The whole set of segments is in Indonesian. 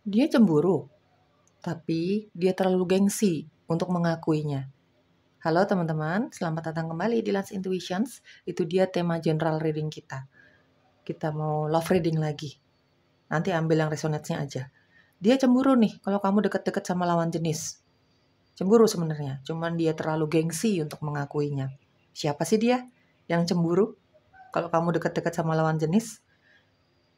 Dia cemburu, tapi dia terlalu gengsi untuk mengakuinya. Halo teman-teman, selamat datang kembali di Lance Intuitions. Itu dia tema general reading kita. Kita mau love reading lagi. Nanti ambil yang resonate-nya aja. Dia cemburu nih kalau kamu deket-deket sama lawan jenis. Cemburu sebenarnya, cuman dia terlalu gengsi untuk mengakuinya. Siapa sih dia yang cemburu kalau kamu deket-deket sama lawan jenis?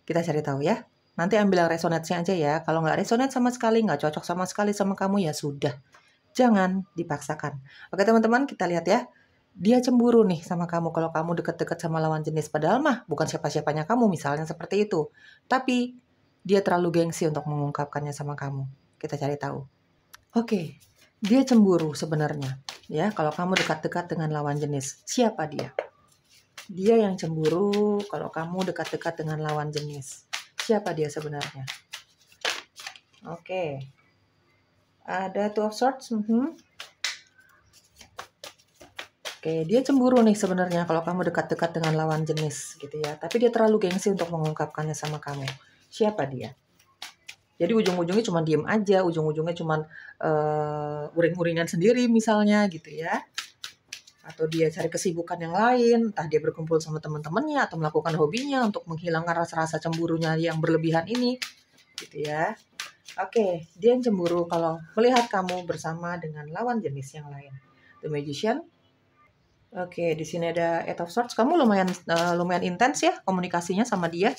Kita cari tahu ya. Nanti ambil yang resonate-nya aja ya. Kalau nggak resonate sama sekali, nggak cocok sama sekali sama kamu, ya sudah. Jangan dipaksakan. Oke teman-teman, kita lihat ya. Dia cemburu nih sama kamu kalau kamu deket-deket sama lawan jenis. Padahal mah bukan siapa-siapanya kamu, misalnya seperti itu. Tapi dia terlalu gengsi untuk mengungkapkannya sama kamu. Kita cari tahu. Oke, dia cemburu sebenarnya. Ya, kalau kamu dekat-dekat dengan lawan jenis. Siapa dia? Dia yang cemburu kalau kamu dekat-dekat dengan lawan jenis. Siapa dia sebenarnya? Oke. Ada Two of Swords. Oke, dia cemburu nih sebenarnya kalau kamu dekat-dekat dengan lawan jenis gitu ya. Tapi dia terlalu gengsi untuk mengungkapkannya sama kamu. Siapa dia? Jadi ujung-ujungnya cuma diem aja, ujung-ujungnya cuma uring-uringan sendiri misalnya gitu ya. Atau dia cari kesibukan yang lain, entah dia berkumpul sama teman-temannya atau melakukan hobinya untuk menghilangkan rasa-rasa cemburunya yang berlebihan ini gitu ya. Oke, dia yang cemburu kalau melihat kamu bersama dengan lawan jenis yang lain. The Magician. Oke, di sini ada Eight of Swords. Kamu lumayan intens ya komunikasinya sama dia.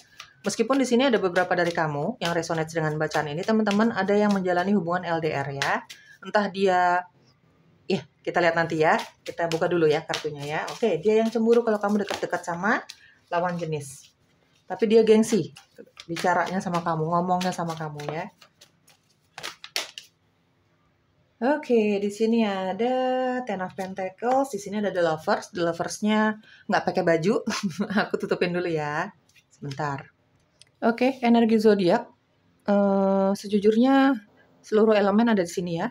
Meskipun di sini ada beberapa dari kamu yang resonate dengan bacaan ini, teman-teman, ada yang menjalani hubungan LDR ya. Entah dia, ya kita lihat nanti ya. Kita buka dulu ya kartunya ya. Oke, dia yang cemburu kalau kamu dekat-dekat sama lawan jenis. Tapi dia gengsi bicaranya sama kamu, ngomongnya sama kamu ya. Oke, di sini ada Ten of Pentacles, di sini ada The Lovers. The Lovers-nya nggak pakai baju. Aku tutupin dulu ya. Sebentar. Oke, energi zodiak. Sejujurnya seluruh elemen ada di sini ya.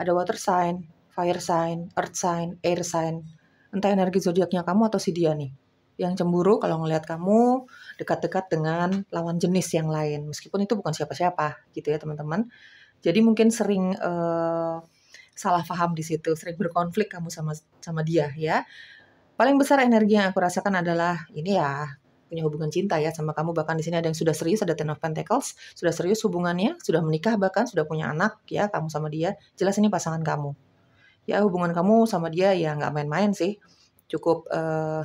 Ada water sign, fire sign, earth sign, air sign. Entah energi zodiaknya kamu atau si dia nih. Yang cemburu kalau ngelihat kamu dekat-dekat dengan lawan jenis yang lain. Meskipun itu bukan siapa-siapa gitu ya teman-teman. Jadi mungkin sering salah paham di situ, sering berkonflik kamu sama dia ya. Paling besar energi yang aku rasakan adalah ini ya, punya hubungan cinta ya sama kamu. Bahkan di sini ada yang sudah serius, ada Ten of Pentacles, sudah serius hubungannya, sudah menikah bahkan sudah punya anak ya kamu sama dia. Jelas ini pasangan kamu. Ya hubungan kamu sama dia ya nggak main-main sih, cukup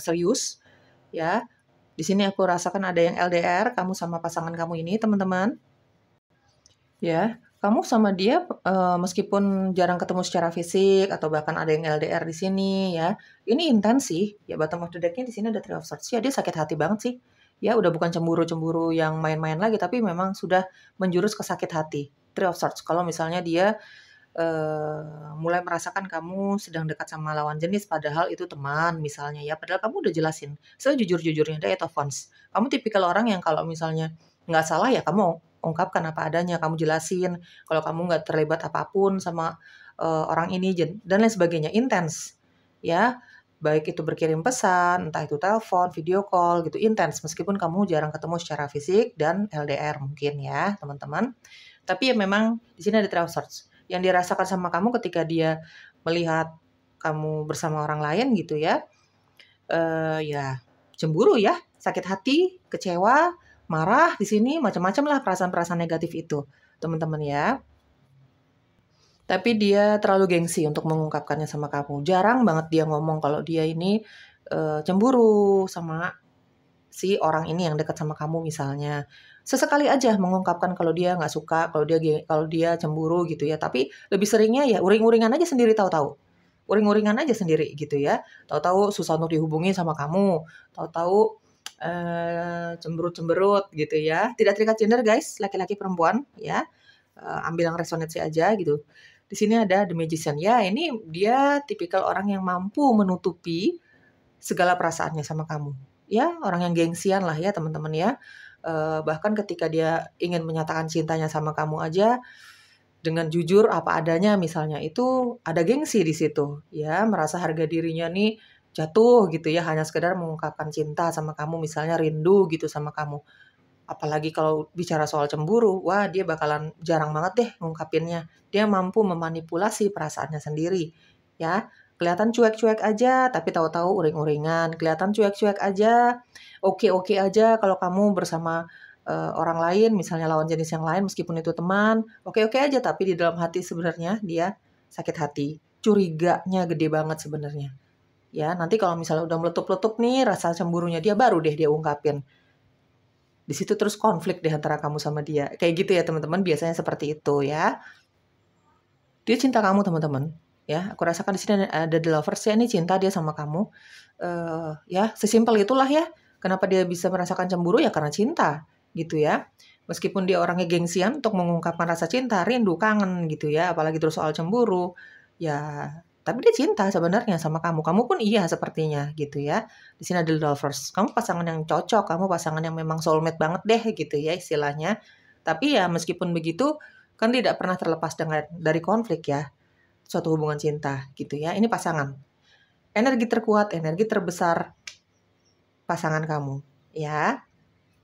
serius ya. Di sini aku rasakan ada yang LDR kamu sama pasangan kamu ini teman-teman. Ya, kamu sama dia meskipun jarang ketemu secara fisik atau bahkan ada yang LDR di sini ya. Ini intens sih. Ya bottom of the deck-nya di sini ada Three of Swords. Ya dia sakit hati banget sih. Ya udah bukan cemburu-cemburu yang main-main lagi tapi memang sudah menjurus ke sakit hati. Three of Swords. Kalau misalnya dia mulai merasakan kamu sedang dekat sama lawan jenis padahal itu teman misalnya ya. Padahal kamu udah jelasin. Sejujur-jujurnya ada Eight of Wands. Kamu tipikal orang yang kalau misalnya nggak salah ya kamu ungkapkan apa adanya, kamu jelasin kalau kamu nggak terlibat apapun sama orang ini dan lain sebagainya, intens ya, baik itu berkirim pesan, entah itu telepon, video call gitu, intens meskipun kamu jarang ketemu secara fisik dan LDR mungkin ya teman-teman. Tapi ya memang di sini ada Three of Swords yang dirasakan sama kamu ketika dia melihat kamu bersama orang lain gitu ya, ya cemburu ya, sakit hati, kecewa, marah di sini, macam-macam lah perasaan-perasaan negatif itu, teman-teman ya. Tapi dia terlalu gengsi untuk mengungkapkannya sama kamu. Jarang banget dia ngomong kalau dia ini cemburu sama si orang ini yang dekat sama kamu misalnya. Sesekali aja mengungkapkan kalau dia nggak suka, kalau dia cemburu gitu ya. Tapi lebih seringnya ya uring-uringan aja sendiri tahu-tahu. Uring-uringan aja sendiri gitu ya. Tahu-tahu susah untuk dihubungi sama kamu. Tahu-tahu cemberut-cemberut gitu ya. Tidak terikat gender guys, laki-laki perempuan ya. Ambil yang resonansi aja gitu. Di sini ada The Magician. Ya, ini dia tipikal orang yang mampu menutupi segala perasaannya sama kamu. Ya, orang yang gengsian lah ya teman-teman ya. Bahkan ketika dia ingin menyatakan cintanya sama kamu aja dengan jujur apa adanya misalnya, itu ada gengsi di situ ya, merasa harga dirinya nih jatuh gitu ya, hanya sekedar mengungkapkan cinta sama kamu misalnya, rindu gitu sama kamu. Apalagi kalau bicara soal cemburu, wah dia bakalan jarang banget deh ngungkapinnya. Dia mampu memanipulasi perasaannya sendiri, ya. Kelihatan cuek-cuek aja, tapi tahu-tahu uring-uringan. Kelihatan cuek-cuek aja, oke-oke aja kalau kamu bersama orang lain, misalnya lawan jenis yang lain, meskipun itu teman, oke-oke aja, tapi di dalam hati sebenarnya dia sakit hati. Curiganya gede banget sebenarnya. Ya, nanti kalau misalnya udah meletup-letup nih rasa cemburunya dia, baru deh dia ungkapin. Di situ terus konflik di antara kamu sama dia. Kayak gitu ya teman-teman, biasanya seperti itu ya. Dia cinta kamu teman-teman. Ya, aku rasakan di sini ada the lovers ya, ini cinta dia sama kamu. Ya, sesimpel itulah ya. Kenapa dia bisa merasakan cemburu ya karena cinta gitu ya. Meskipun dia orangnya gengsian untuk mengungkapkan rasa cinta, rindu, kangen gitu ya, apalagi terus soal cemburu. Ya, tapi dia cinta sebenarnya sama kamu. Kamu pun iya sepertinya gitu ya. Di sini ada lovers. Kamu pasangan yang cocok, kamu pasangan yang memang soulmate banget deh gitu ya istilahnya. Tapi ya meskipun begitu kan tidak pernah terlepas dari konflik ya. Suatu hubungan cinta gitu ya. Ini pasangan. Energi terkuat, energi terbesar pasangan kamu ya.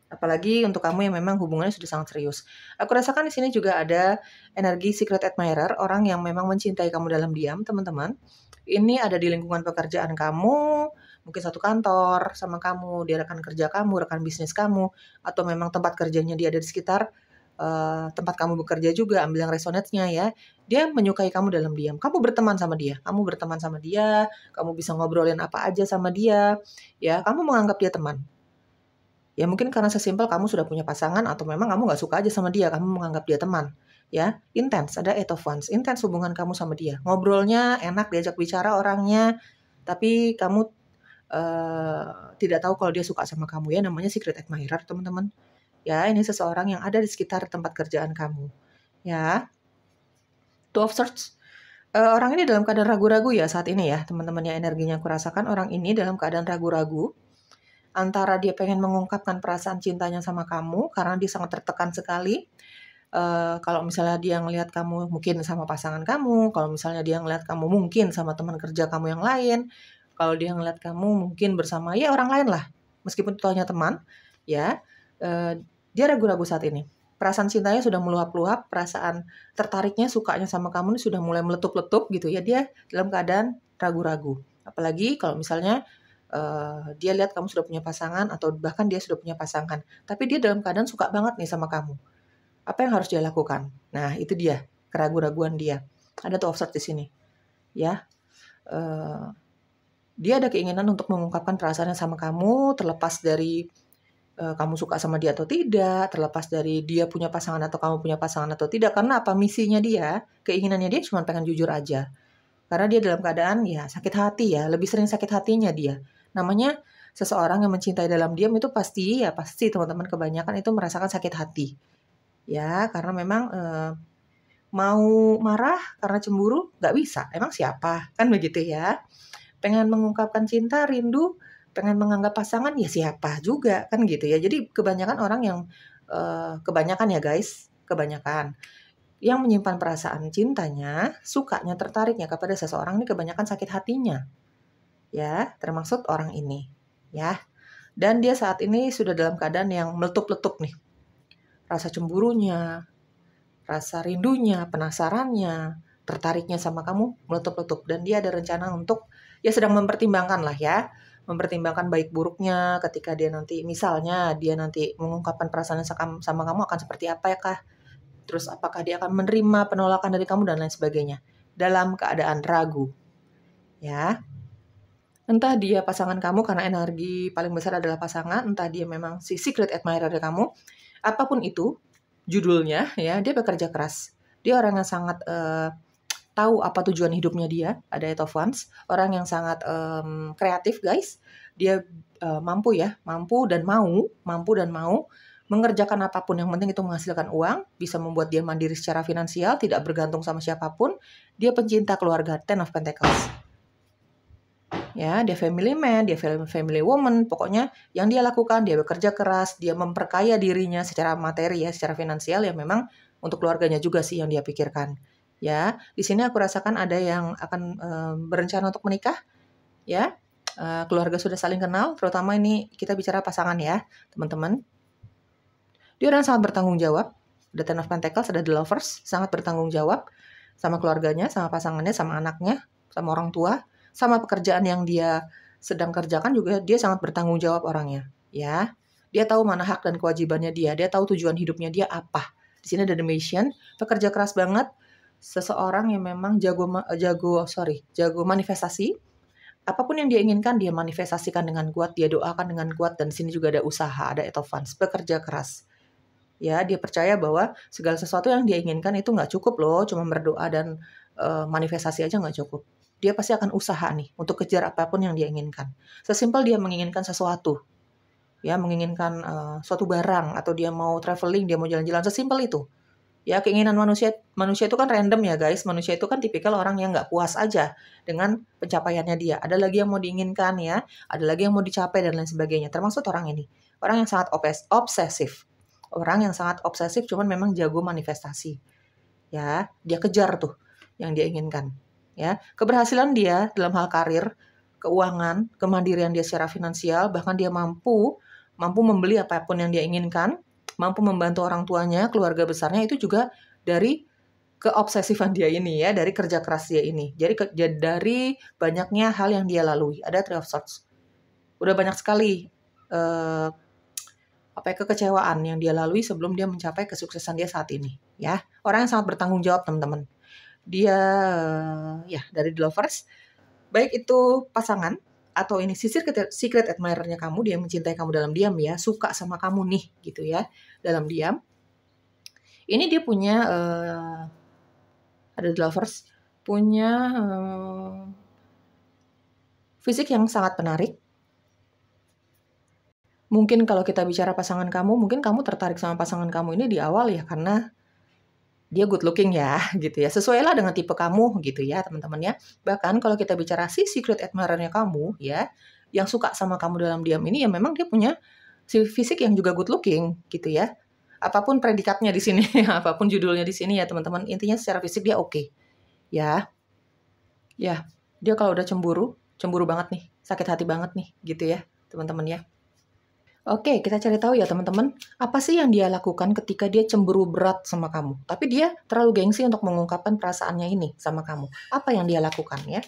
Apalagi untuk kamu yang memang hubungannya sudah sangat serius. Aku rasakan di sini juga ada energi secret admirer, orang yang memang mencintai kamu dalam diam, teman-teman. Ini ada di lingkungan pekerjaan kamu, mungkin satu kantor sama kamu, dia rekan kerja kamu, rekan bisnis kamu, atau memang tempat kerjanya dia ada di sekitar tempat kamu bekerja juga, ambil yang resonate-nya ya. Dia menyukai kamu dalam diam. Kamu berteman sama dia, kamu bisa ngobrolin apa aja sama dia, ya. Kamu menganggap dia teman. Ya mungkin karena sesimpel kamu sudah punya pasangan atau memang kamu nggak suka aja sama dia, kamu menganggap dia teman. Ya, intens, ada eight of wands, intens hubungan kamu sama dia. Ngobrolnya enak, diajak bicara orangnya, tapi kamu tidak tahu kalau dia suka sama kamu ya, namanya secret admirer, teman-teman. Ya, ini seseorang yang ada di sekitar tempat kerjaan kamu. Ya, two of swords. Orang ini dalam keadaan ragu-ragu ya saat ini ya, teman-teman ya, energinya aku rasakan orang ini dalam keadaan ragu-ragu. Antara dia pengen mengungkapkan perasaan cintanya sama kamu karena dia sangat tertekan sekali. Kalau misalnya dia ngelihat kamu mungkin sama pasangan kamu, kalau misalnya dia ngelihat kamu mungkin sama teman kerja kamu yang lain, kalau dia ngelihat kamu mungkin bersama ya orang lain lah, meskipun itu hanya teman, ya, dia ragu-ragu saat ini. Perasaan cintanya sudah meluap-luap, perasaan tertariknya, sukanya sama kamu ini sudah mulai meletup-letup gitu ya, dia dalam keadaan ragu-ragu. Apalagi kalau misalnya dia lihat kamu sudah punya pasangan atau bahkan dia sudah punya pasangan, tapi dia dalam keadaan suka banget nih sama kamu. Apa yang harus dia lakukan? Nah, itu dia, keraguan-raguan dia. Ada tuh of swords di sini. Ya. Dia ada keinginan untuk mengungkapkan perasaannya sama kamu, terlepas dari kamu suka sama dia atau tidak, terlepas dari dia punya pasangan atau kamu punya pasangan atau tidak. Karena apa? Misinya dia, keinginannya dia cuma pengen jujur aja. Karena dia dalam keadaan ya sakit hati ya, lebih sering sakit hatinya dia. Namanya seseorang yang mencintai dalam diam itu pasti teman-teman kebanyakan itu merasakan sakit hati. Ya, karena memang mau marah karena cemburu nggak bisa. Emang siapa? Kan begitu ya. Pengen mengungkapkan cinta, rindu, pengen menganggap pasangan ya siapa juga kan gitu ya. Jadi kebanyakan orang yang kebanyakan ya guys, kebanyakan yang menyimpan perasaan cintanya, sukanya, tertariknya kepada seseorang ini kebanyakan sakit hatinya. Ya, termasuk orang ini, ya. Dan dia saat ini sudah dalam keadaan yang meletup-letup nih. Rasa cemburunya, rasa rindunya, penasarannya, tertariknya sama kamu meletup-letup. Dan dia ada rencana untuk, ya sedang mempertimbangkan lah ya. Mempertimbangkan baik buruknya ketika dia nanti, misalnya dia nanti mengungkapkan perasaannya sama kamu akan seperti apa ya kah? Terus apakah dia akan menerima penolakan dari kamu dan lain sebagainya. Dalam keadaan ragu. Ya. Entah dia pasangan kamu karena energi paling besar adalah pasangan, entah dia memang si secret admirer kamu. Apapun itu judulnya ya, dia bekerja keras. Dia orang yang sangat tahu apa tujuan hidupnya dia, ada Eight of Wands. Orang yang sangat kreatif guys. Dia mampu dan mau mengerjakan apapun, yang penting itu menghasilkan uang, bisa membuat dia mandiri secara finansial, tidak bergantung sama siapapun. Dia pencinta keluarga, Ten of Pentacles. Ya, dia family man, dia family woman, pokoknya yang dia lakukan, dia bekerja keras, dia memperkaya dirinya secara materi ya, secara finansial ya, memang untuk keluarganya juga sih yang dia pikirkan. Ya, di sini aku rasakan ada yang akan berencana untuk menikah, ya. Keluarga sudah saling kenal, terutama ini kita bicara pasangan ya, teman-teman. Dia orang yang sangat bertanggung jawab. Ada Ten of Pentacles, ada The Lovers, sangat bertanggung jawab sama keluarganya, sama pasangannya, sama anaknya, sama orang tua, sama pekerjaan yang dia sedang kerjakan juga dia sangat bertanggung jawab orangnya, ya. Dia tahu mana hak dan kewajibannya dia tahu tujuan hidupnya dia apa. Di sini ada The Magician, pekerja keras banget, seseorang yang memang jago manifestasi. Apapun yang dia inginkan, dia manifestasikan dengan kuat, dia doakan dengan kuat, dan di sini juga ada usaha, ada Eight of Wands, pekerja keras. Ya, dia percaya bahwa segala sesuatu yang dia inginkan itu nggak cukup loh, cuma berdoa dan manifestasi aja nggak cukup. Dia pasti akan usaha nih untuk kejar apapun yang dia inginkan. Sesimpel dia menginginkan sesuatu, ya menginginkan suatu barang atau dia mau traveling, dia mau jalan-jalan, sesimpel itu. Ya, keinginan manusia itu kan random ya guys. Manusia itu kan tipikal orang yang nggak puas aja dengan pencapaiannya dia. Ada lagi yang mau diinginkan ya, ada lagi yang mau dicapai dan lain sebagainya. Termasuk orang ini. Orang yang sangat obsesif. Orang yang sangat obsesif cuman memang jago manifestasi. Ya, dia kejar tuh yang dia inginkan. Ya, keberhasilan dia dalam hal karir, keuangan, kemandirian dia secara finansial, bahkan dia mampu membeli apapun yang dia inginkan, mampu membantu orang tuanya, keluarga besarnya, itu juga dari keobsesifan dia ini ya, dari kerja keras dia ini. Jadi dari banyaknya hal yang dia lalui. Ada Three of Swords. Udah banyak sekali kekecewaan yang dia lalui sebelum dia mencapai kesuksesan dia saat ini ya. Orang yang sangat bertanggung jawab, teman-teman. Dia ya dari The Lovers, baik itu pasangan atau ini secret admirer-nya kamu, dia mencintai kamu dalam diam ya, suka sama kamu nih gitu ya, dalam diam. Ini dia punya ada The Lovers, punya fisik yang sangat menarik. Mungkin kalau kita bicara pasangan kamu, mungkin kamu tertarik sama pasangan kamu ini di awal ya karena dia good looking ya, gitu ya. Sesuai lah dengan tipe kamu, gitu ya, teman-teman ya. Bahkan kalau kita bicara si secret admirer-nya kamu, ya, yang suka sama kamu dalam diam ini, ya memang dia punya si fisik yang juga good looking, gitu ya. Apapun predikatnya di sini, apapun judulnya di sini ya, teman-teman. Intinya secara fisik dia oke. Ya, ya, dia kalau udah cemburu banget nih, sakit hati banget nih, gitu ya, teman-teman ya. Oke, kita cari tahu ya teman-teman, apa sih yang dia lakukan ketika dia cemburu berat sama kamu? Tapi dia terlalu gengsi untuk mengungkapkan perasaannya ini sama kamu. Apa yang dia lakukan ya?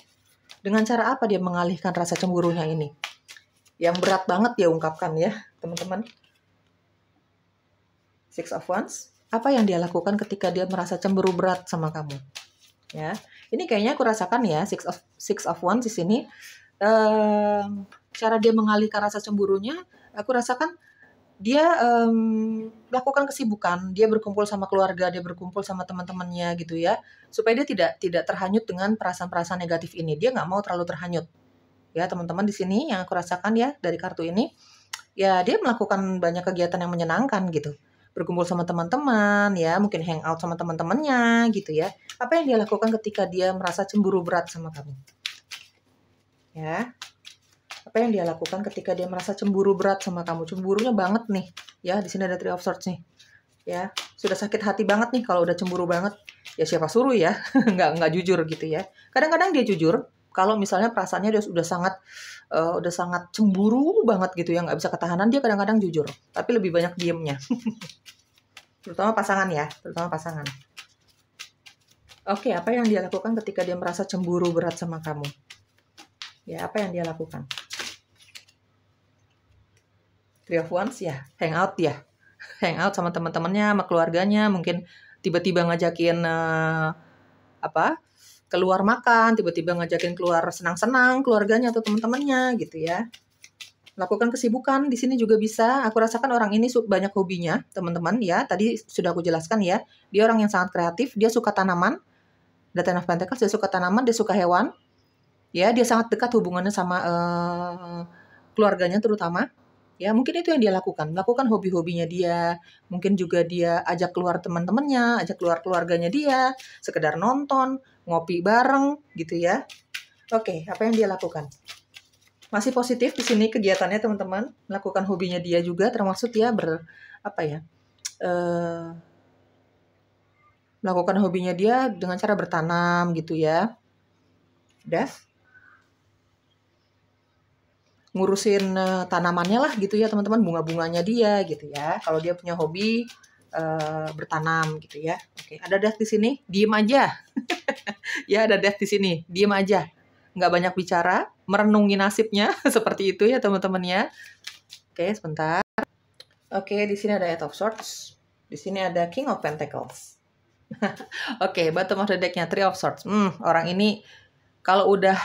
Dengan cara apa dia mengalihkan rasa cemburunya ini? Yang berat banget dia ungkapkan ya, teman-teman. Six of Wands. Apa yang dia lakukan ketika dia merasa cemburu berat sama kamu? Ya, ini kayaknya aku rasakan ya, Six of Wands di sini. Cara dia mengalihkan rasa cemburunya, aku rasakan dia melakukan kesibukan, dia berkumpul sama keluarga, dia berkumpul sama teman-temannya gitu ya, supaya dia tidak terhanyut dengan perasaan-perasaan negatif ini. Dia nggak mau terlalu terhanyut. Ya teman-teman, di sini yang aku rasakan ya dari kartu ini, ya dia melakukan banyak kegiatan yang menyenangkan gitu. Berkumpul sama teman-teman ya, mungkin hangout sama teman-temannya gitu ya. Apa yang dia lakukan ketika dia merasa cemburu berat sama kamu? Ya. Apa yang dia lakukan ketika dia merasa cemburu berat sama kamu? Cemburunya banget nih. Ya, di sini ada Three of Swords nih. Ya, sudah sakit hati banget nih kalau udah cemburu banget. Ya siapa suruh ya? nggak jujur gitu ya. Kadang-kadang dia jujur kalau misalnya perasaannya dia udah sangat cemburu banget gitu ya, nggak bisa ketahanan, dia kadang-kadang jujur. Tapi lebih banyak diemnya. Terutama pasangan ya, terutama pasangan. Oke, apa yang dia lakukan ketika dia merasa cemburu berat sama kamu? Ya, apa yang dia lakukan? Three of Wands ya, hangout ya. Hangout sama teman-temannya, sama keluarganya, mungkin tiba-tiba ngajakin keluar makan, tiba-tiba ngajakin keluar senang-senang keluarganya atau teman-temannya gitu ya. Lakukan kesibukan di sini juga bisa. Aku rasakan orang ini banyak hobinya, teman-teman ya. Tadi sudah aku jelaskan ya. Dia orang yang sangat kreatif, dia suka tanaman. The Ten of Pentacles, dia suka tanaman, dia suka hewan. Ya, dia sangat dekat hubungannya sama keluarganya terutama. Ya, mungkin itu yang dia lakukan. Melakukan hobi-hobinya dia. Mungkin juga dia ajak keluar teman-temannya, ajak keluar keluarganya dia, sekedar nonton, ngopi bareng gitu ya. Oke, apa yang dia lakukan? Masih positif di sini kegiatannya teman-teman. Melakukan hobinya dia juga, termasuk dia melakukan hobinya dia dengan cara bertanam gitu ya. Udah. ngurusin tanamannya lah gitu ya teman-teman, bunga-bunganya dia gitu ya. Kalau dia punya hobi bertanam gitu ya. Oke, ada Death di sini, diem aja. Ya, ada Death di sini, diem aja. Nggak banyak bicara, merenungi nasibnya seperti itu ya teman-teman ya. Oke, sebentar. Oke, di sini ada Eight of Swords. Di sini ada King of Pentacles. Oke, bottom of the deck-nya Three of Swords. Orang ini kalau udah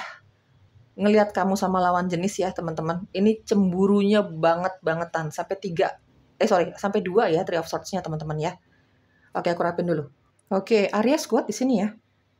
ngelihat kamu sama lawan jenis ya teman-teman, ini cemburunya banget-bangetan. Sampai 2 ya Three of Swords-nya teman-teman ya. Oke, aku rapin dulu. Oke, Aries kuat di sini ya.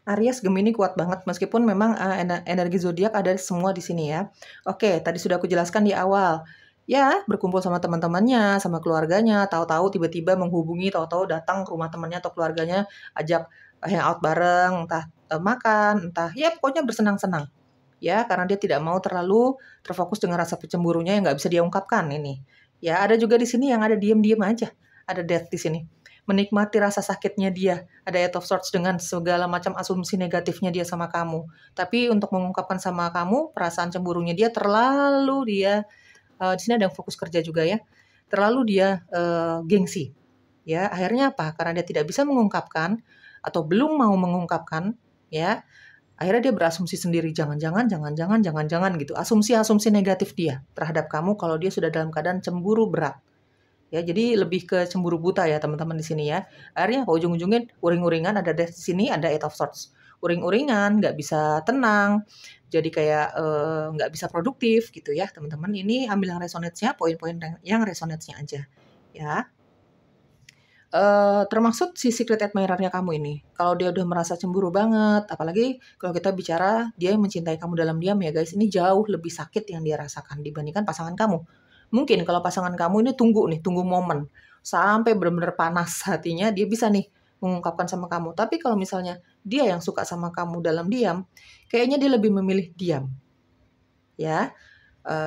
Aries Gemini kuat banget meskipun memang energi zodiak ada semua di sini ya. Oke, tadi sudah aku jelaskan di awal. Ya, berkumpul sama teman-temannya, sama keluarganya, tahu-tahu tiba-tiba menghubungi, tahu-tahu datang ke rumah temannya atau keluarganya, ajak hangout bareng, entah makan, entah ya pokoknya bersenang-senang. Ya, karena dia tidak mau terlalu terfokus dengan rasa cemburunya yang nggak bisa dia ungkapkan ini. Ya, ada juga di sini yang ada diem-diem aja. Ada Death di sini. Menikmati rasa sakitnya dia. Ada Eight of Swords dengan segala macam asumsi negatifnya dia sama kamu. Tapi untuk mengungkapkan sama kamu, perasaan cemburunya dia di sini ada yang fokus kerja juga ya. Terlalu dia gengsi. Ya, akhirnya apa? Karena dia tidak bisa mengungkapkan atau belum mau mengungkapkan, ya. Akhirnya dia berasumsi sendiri, jangan-jangan gitu. Asumsi-asumsi negatif dia terhadap kamu kalau dia sudah dalam keadaan cemburu berat. Ya, jadi lebih ke cemburu buta ya teman-teman di sini ya. Akhirnya ujung-ujungnya uring-uringan, ada di sini ada Eight of Swords. Uring-uringan, nggak bisa tenang, jadi kayak nggak bisa produktif gitu ya teman-teman. Ini ambil yang resonate-nya, poin-poin yang resonate-nya aja ya. Termasuk si secret admirer-nya kamu ini. Kalau dia udah merasa cemburu banget, apalagi kalau kita bicara dia yang mencintai kamu dalam diam ya guys, ini jauh lebih sakit yang dia rasakan dibandingkan pasangan kamu. Mungkin kalau pasangan kamu ini tunggu momen sampai benar-benar panas hatinya, dia bisa nih mengungkapkan sama kamu. Tapi kalau misalnya dia yang suka sama kamu dalam diam, kayaknya dia lebih memilih diam. Ya,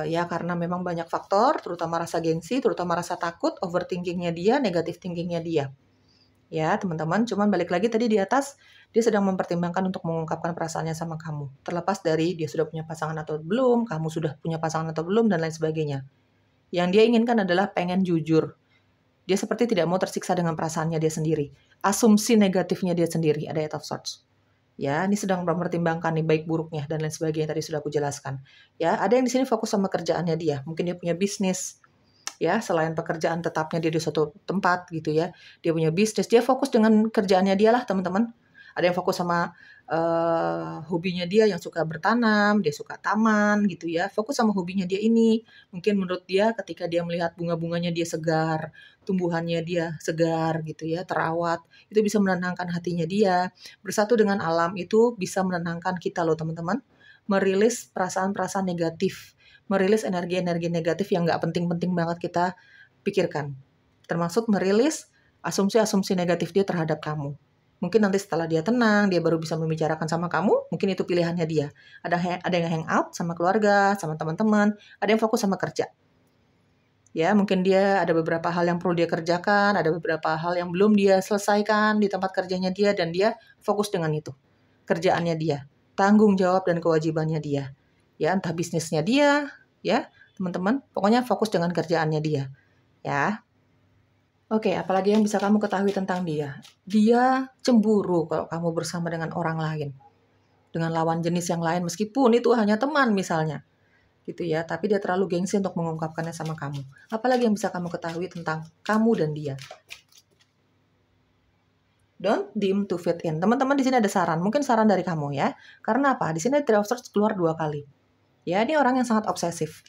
ya karena memang banyak faktor, terutama rasa gengsi, terutama rasa takut, overthinkingnya dia, negative thinkingnya dia. Ya teman-teman, cuman balik lagi tadi di atas, dia sedang mempertimbangkan untuk mengungkapkan perasaannya sama kamu. Terlepas dari dia sudah punya pasangan atau belum, kamu sudah punya pasangan atau belum, dan lain sebagainya. Yang dia inginkan adalah pengen jujur. Dia seperti tidak mau tersiksa dengan perasaannya dia sendiri. Asumsi negatifnya dia sendiri, ada Eight of Swords. Ya, ini sedang mempertimbangkan nih baik buruknya dan lain sebagainya tadi sudah aku jelaskan. Ya, ada yang di sini fokus sama kerjaannya dia. Mungkin dia punya bisnis. Ya, selain pekerjaan tetapnya dia di suatu tempat gitu ya. Dia punya bisnis, dia fokus dengan kerjaannya dia lah, teman-teman. Ada yang fokus sama hobinya dia yang suka bertanam, dia suka taman gitu ya. Fokus sama hobinya dia ini. Mungkin menurut dia ketika dia melihat bunga-bunganya dia segar, tumbuhannya dia segar gitu ya, terawat, itu bisa menenangkan hatinya dia. Bersatu dengan alam itu bisa menenangkan kita loh teman-teman. Merilis perasaan-perasaan negatif, merilis energi-energi negatif yang nggak penting-penting banget kita pikirkan. Termasuk merilis asumsi-asumsi negatif dia terhadap kamu. Mungkin nanti setelah dia tenang, dia baru bisa membicarakan sama kamu, mungkin itu pilihannya dia. Ada yang hangout sama keluarga, sama teman-teman, ada yang fokus sama kerja. Ya, mungkin dia ada beberapa hal yang perlu dia kerjakan, ada beberapa hal yang belum dia selesaikan di tempat kerjanya dia, dan dia fokus dengan itu. Kerjaannya dia, tanggung jawab dan kewajibannya dia. Ya, entah bisnisnya dia, ya, teman-teman, pokoknya fokus dengan kerjaannya dia. Ya. Oke, apalagi yang bisa kamu ketahui tentang dia? Dia cemburu kalau kamu bersama dengan orang lain. Dengan lawan jenis yang lain, meskipun itu hanya teman misalnya. Gitu ya, tapi dia terlalu gengsi untuk mengungkapkannya sama kamu. Apalagi yang bisa kamu ketahui tentang kamu dan dia? Don't deem to fit in. Teman-teman di sini ada saran, mungkin saran dari kamu ya. Karena apa? Di sini Three of Swords keluar 2 kali. Ya, ini orang yang sangat obsesif.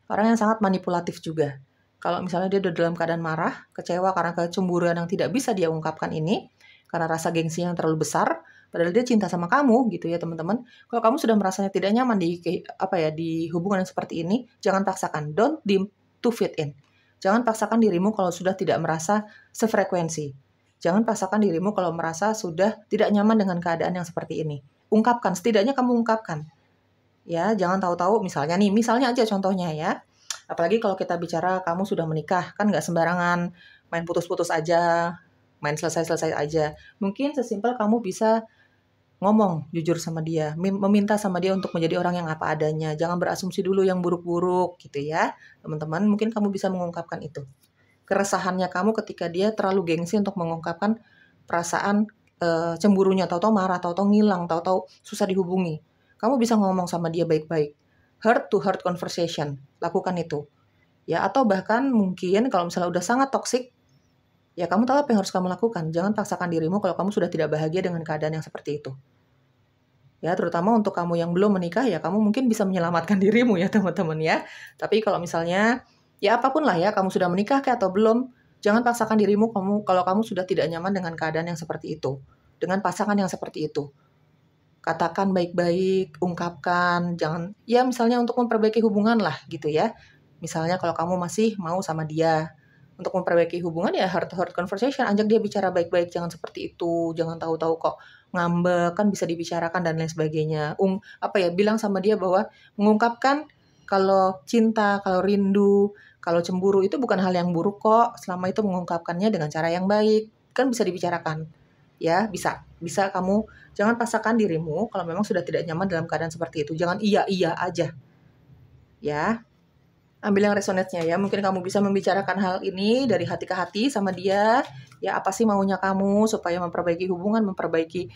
Orang yang sangat manipulatif juga. Kalau misalnya dia udah dalam keadaan marah, kecewa karena kecemburuan yang tidak bisa dia ungkapkan ini, karena rasa gengsi yang terlalu besar, padahal dia cinta sama kamu gitu ya teman-teman. Kalau kamu sudah merasanya tidak nyaman di hubungan yang seperti ini, jangan paksakan. Don't deem to fit in. Jangan paksakan dirimu kalau sudah tidak merasa sefrekuensi. Jangan paksakan dirimu kalau merasa sudah tidak nyaman dengan keadaan yang seperti ini. Ungkapkan, setidaknya kamu ungkapkan. Ya, jangan tahu-tahu misalnya aja contohnya ya. Apalagi kalau kita bicara kamu sudah menikah, kan nggak sembarangan main putus-putus aja, main selesai-selesai aja. Mungkin sesimpel kamu bisa ngomong jujur sama dia, meminta sama dia untuk menjadi orang yang apa adanya. Jangan berasumsi dulu yang buruk-buruk gitu ya. Teman-teman, mungkin kamu bisa mengungkapkan itu. Keresahannya kamu ketika dia terlalu gengsi untuk mengungkapkan perasaan cemburunya, tahu-tahu marah, tahu-tahu ngilang, tahu-tahu susah dihubungi. Kamu bisa ngomong sama dia baik-baik. Heart to heart conversation, lakukan itu. Ya, atau bahkan mungkin kalau misalnya udah sangat toksik, ya kamu tahu apa yang harus kamu lakukan. Jangan paksakan dirimu kalau kamu sudah tidak bahagia dengan keadaan yang seperti itu. Ya, terutama untuk kamu yang belum menikah, ya kamu mungkin bisa menyelamatkan dirimu ya teman-teman ya. Tapi kalau misalnya, ya apapun lah ya, kamu sudah menikah kayak atau belum, jangan paksakan dirimu kalau kamu sudah tidak nyaman dengan keadaan yang seperti itu. Dengan pasangan yang seperti itu. Katakan baik-baik, ungkapkan, jangan, ya misalnya untuk memperbaiki hubungan lah gitu ya. Misalnya kalau kamu masih mau sama dia, untuk memperbaiki hubungan ya heart to heart conversation, ajak dia bicara baik-baik, jangan seperti itu, jangan tahu-tahu kok ngambek, kan bisa dibicarakan dan lain sebagainya. Bilang sama dia bahwa mengungkapkan kalau cinta, kalau rindu, kalau cemburu itu bukan hal yang buruk kok, selama itu mengungkapkannya dengan cara yang baik, kan bisa dibicarakan. Ya, bisa kamu jangan paksakan dirimu kalau memang sudah tidak nyaman dalam keadaan seperti itu. Jangan iya aja. Ya, ambil yang resonate-nya ya. Mungkin kamu bisa membicarakan hal ini dari hati ke hati sama dia. Ya, apa sih maunya kamu supaya memperbaiki hubungan, memperbaiki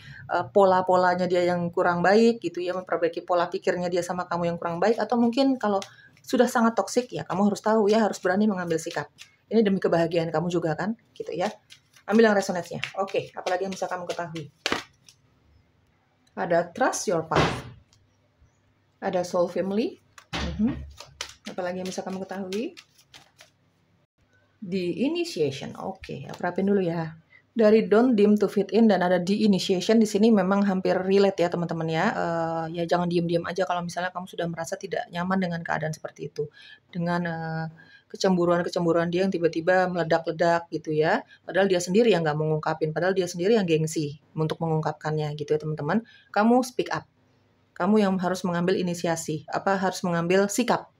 pola-polanya dia yang kurang baik gitu ya, memperbaiki pola pikirnya dia sama kamu yang kurang baik. Atau mungkin kalau sudah sangat toksik ya, kamu harus tahu ya, harus berani mengambil sikap. Ini demi kebahagiaan kamu juga kan, gitu ya. Ambil yang resonate-nya. Oke, apalagi yang bisa kamu ketahui? Ada trust your path. Ada soul family. Apalagi yang bisa kamu ketahui? The initiation. Oke, aku rapin dulu ya. Dari don't dim to fit in dan ada the initiation di sini memang hampir relate ya teman-teman ya. Ya jangan diem-diem aja kalau misalnya kamu sudah merasa tidak nyaman dengan keadaan seperti itu. Dengan kecemburuan dia yang tiba-tiba meledak-ledak gitu ya. Padahal dia sendiri yang nggak mengungkapin, padahal dia sendiri yang gengsi untuk mengungkapkannya gitu ya teman-teman. Kamu speak up. Kamu yang harus mengambil inisiasi, harus mengambil sikap.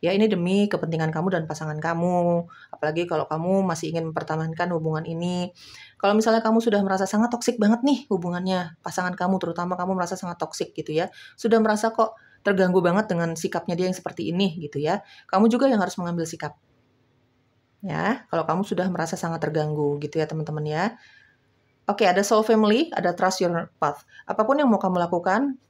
Ya ini demi kepentingan kamu dan pasangan kamu. Apalagi kalau kamu masih ingin mempertahankan hubungan ini. Kalau misalnya kamu sudah merasa sangat toksik banget nih hubungannya, pasangan kamu terutama kamu merasa sangat toksik gitu ya. Sudah merasa kok terganggu banget dengan sikapnya dia yang seperti ini gitu ya. Kamu juga yang harus mengambil sikap. Ya, kalau kamu sudah merasa sangat terganggu gitu ya teman-teman ya. Oke, ada soul family, ada trust your path. Apapun yang mau kamu lakukan,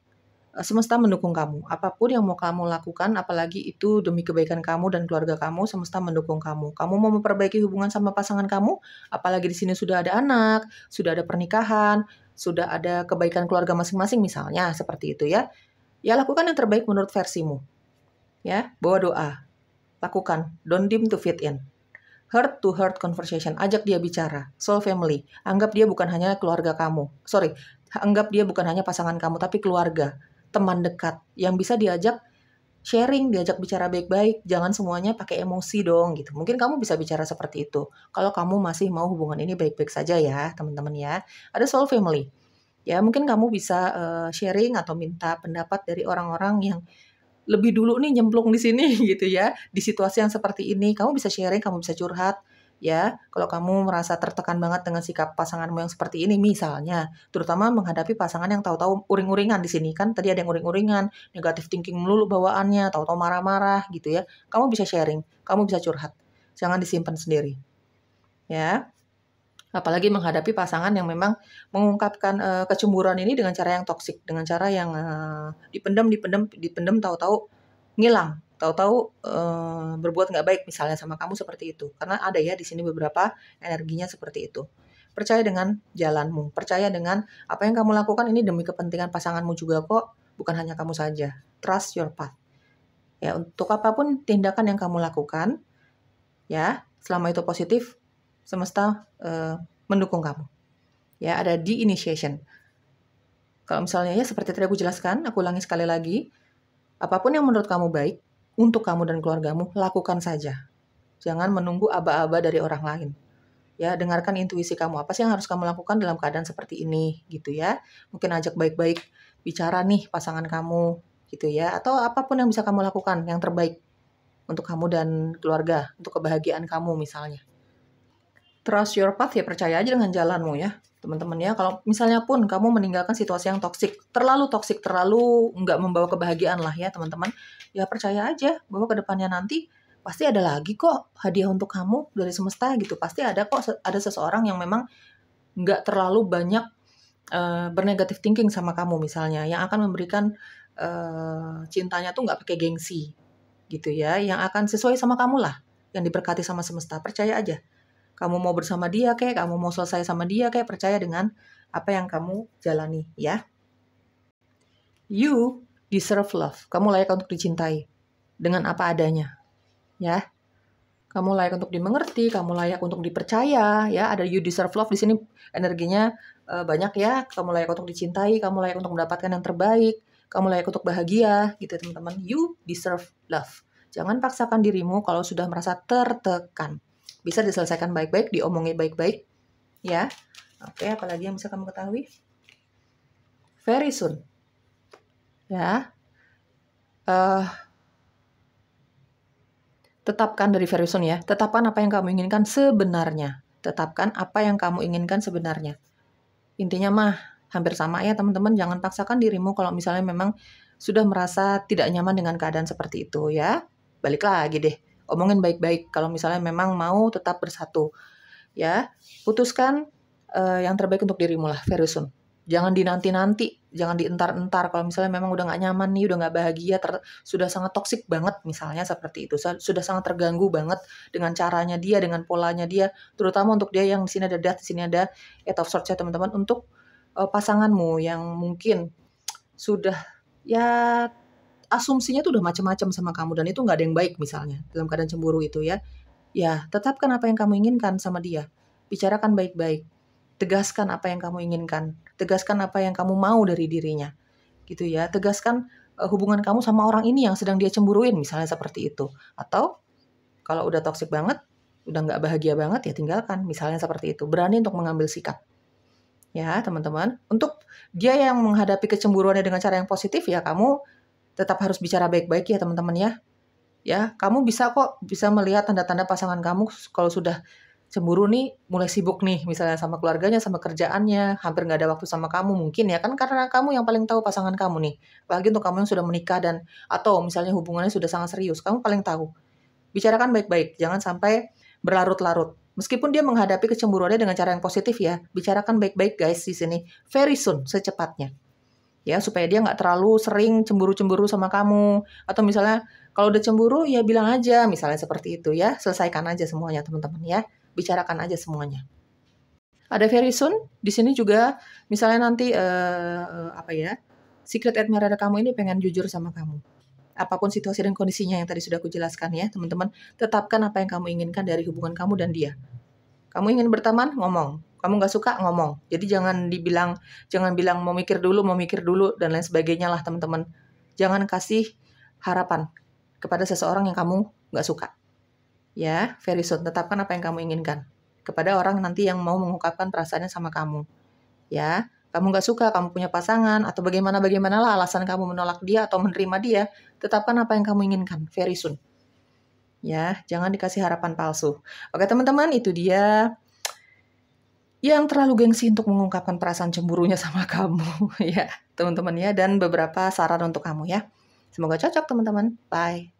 semesta mendukung kamu. Apapun yang mau kamu lakukan, apalagi itu demi kebaikan kamu dan keluarga kamu, semesta mendukung kamu. Kamu mau memperbaiki hubungan sama pasangan kamu, apalagi di sini sudah ada anak, sudah ada pernikahan, sudah ada kebaikan keluarga masing-masing misalnya, seperti itu ya. Ya lakukan yang terbaik menurut versimu. Ya, bawa doa. Lakukan, don't dim to fit in. Heart to heart conversation, ajak dia bicara. Soul family, anggap dia bukan hanya keluarga kamu. Anggap dia bukan hanya pasangan kamu, tapi keluarga, teman dekat yang bisa diajak sharing, diajak bicara baik-baik. Jangan semuanya pakai emosi dong gitu. Mungkin kamu bisa bicara seperti itu. Kalau kamu masih mau hubungan ini baik-baik saja ya, teman-teman ya. Ada soul family. Ya, mungkin kamu bisa sharing atau minta pendapat dari orang-orang yang lebih dulu nih nyemplung di sini gitu ya, di situasi yang seperti ini. Kamu bisa sharing, kamu bisa curhat ya. Kalau kamu merasa tertekan banget dengan sikap pasanganmu yang seperti ini misalnya, terutama menghadapi pasangan yang tahu-tahu uring-uringan di sini kan, tadi ada yang uring-uringan, negative thinking melulu bawaannya, tahu-tahu marah-marah gitu ya. Kamu bisa sharing, kamu bisa curhat. Jangan disimpan sendiri. Ya. Apalagi menghadapi pasangan yang memang mengungkapkan kecemburuan ini dengan cara yang toksik, dengan cara yang dipendam, tahu-tahu ngilang, tahu-tahu berbuat nggak baik misalnya sama kamu seperti itu. Karena ada ya di sini beberapa energinya seperti itu. Percaya dengan jalanmu, percaya dengan apa yang kamu lakukan ini demi kepentingan pasanganmu juga kok, bukan hanya kamu saja. Trust your path. Ya, untuk apapun tindakan yang kamu lakukan, ya, selama itu positif, semesta mendukung kamu. Ya, ada the initiation. Kalau misalnya ya seperti tadi aku jelaskan, aku ulangi sekali lagi, apapun yang menurut kamu baik untuk kamu dan keluargamu, lakukan saja. Jangan menunggu aba-aba dari orang lain. Ya, dengarkan intuisi kamu. Apa sih yang harus kamu lakukan dalam keadaan seperti ini, gitu ya. Mungkin ajak baik-baik bicara nih pasangan kamu, gitu ya. Atau apapun yang bisa kamu lakukan yang terbaik untuk kamu dan keluarga, untuk kebahagiaan kamu misalnya. Trust your path ya, percaya aja dengan jalanmu ya. teman-teman ya. Kalau misalnya pun kamu meninggalkan situasi yang toksik, terlalu nggak membawa kebahagiaan lah ya teman-teman. Ya percaya aja bahwa kedepannya nanti pasti ada lagi kok hadiah untuk kamu dari semesta gitu. Pasti ada kok, ada seseorang yang memang nggak terlalu banyak bernegatif thinking sama kamu misalnya, yang akan memberikan cintanya tuh nggak pakai gengsi gitu ya, yang akan sesuai sama kamu lah, yang diberkati sama semesta. Percaya aja. Kamu mau bersama dia kayak, kamu mau selesai sama dia kayak, percaya dengan apa yang kamu jalani ya. You deserve love. Kamu layak untuk dicintai dengan apa adanya ya. Kamu layak untuk dimengerti, kamu layak untuk dipercaya ya. Ada you deserve love di sini, energinya banyak ya. Kamu layak untuk dicintai, kamu layak untuk mendapatkan yang terbaik, kamu layak untuk bahagia gitu teman-teman. You deserve love. Jangan paksakan dirimu kalau sudah merasa tertekan. Bisa diselesaikan baik-baik, diomongin baik-baik ya. Oke, apalagi yang bisa kamu ketahui? Very soon ya. Tetapkan dari very soon ya. Tetapkan apa yang kamu inginkan sebenarnya. Tetapkan apa yang kamu inginkan sebenarnya. Intinya mah hampir sama ya teman-teman. Jangan paksakan dirimu kalau misalnya memang sudah merasa tidak nyaman dengan keadaan seperti itu ya. Balik lagi deh. Omongin baik-baik kalau misalnya memang mau tetap bersatu. Ya, putuskan yang terbaik untuk dirimu lah very soon. Jangan dinanti-nanti, jangan dientar-entar. Kalau misalnya memang udah nggak nyaman nih, udah nggak bahagia, sudah sangat toksik banget misalnya seperti itu, sudah sangat terganggu banget dengan caranya dia, dengan polanya dia, terutama untuk dia yang di sini ada death, di sini ada eight of swords ya teman-teman, untuk pasanganmu yang mungkin sudah ya asumsinya tuh udah macam-macam sama kamu dan itu nggak ada yang baik misalnya dalam keadaan cemburu itu ya. Ya, tetapkan apa yang kamu inginkan sama dia. Bicarakan baik-baik. Tegaskan apa yang kamu inginkan. Tegaskan apa yang kamu mau dari dirinya. Gitu ya. Tegaskan hubungan kamu sama orang ini yang sedang dia cemburuin, misalnya seperti itu. Atau kalau udah toksik banget, udah nggak bahagia banget, ya tinggalkan. Misalnya seperti itu. Berani untuk mengambil sikap. Ya, teman-teman. Untuk dia yang menghadapi kecemburuannya dengan cara yang positif, ya kamu tetap harus bicara baik-baik ya teman-teman ya. Ya, kamu bisa kok melihat tanda-tanda pasangan kamu kalau sudah cemburu nih, mulai sibuk nih misalnya sama keluarganya, sama kerjaannya, hampir nggak ada waktu sama kamu mungkin ya kan, karena kamu yang paling tahu pasangan kamu nih. Apalagi untuk kamu yang sudah menikah dan atau misalnya hubungannya sudah sangat serius, kamu paling tahu. Bicarakan baik-baik, jangan sampai berlarut-larut. Meskipun dia menghadapi kecemburuannya dengan cara yang positif ya, bicarakan baik-baik guys di sini. Very soon, secepatnya. Ya, supaya dia nggak terlalu sering cemburu-cemburu sama kamu. Atau misalnya kalau udah cemburu ya bilang aja, misalnya seperti itu ya. Selesaikan aja semuanya teman-teman ya. Bicarakan aja semuanya. Ada very soon, di sini juga misalnya nanti secret admirer kamu ini pengen jujur sama kamu. Apapun situasi dan kondisinya yang tadi sudah aku jelaskan ya, teman-teman. Tetapkan apa yang kamu inginkan dari hubungan kamu dan dia. Kamu ingin berteman, ngomong. Kamu nggak suka, ngomong. Jadi jangan bilang mau mikir dulu, dan lain sebagainya lah teman-teman. Jangan kasih harapan kepada seseorang yang kamu nggak suka. Ya, very soon. Tetapkan apa yang kamu inginkan kepada orang nanti yang mau mengungkapkan perasaannya sama kamu. Ya, kamu nggak suka, kamu punya pasangan, atau bagaimana lah alasan kamu menolak dia atau menerima dia, tetapkan apa yang kamu inginkan very soon. Ya, jangan dikasih harapan palsu. Oke teman-teman, itu dia yang terlalu gengsi untuk mengungkapkan perasaan cemburunya sama kamu ya teman-teman ya, dan beberapa saran untuk kamu ya. Semoga cocok teman-teman. Bye.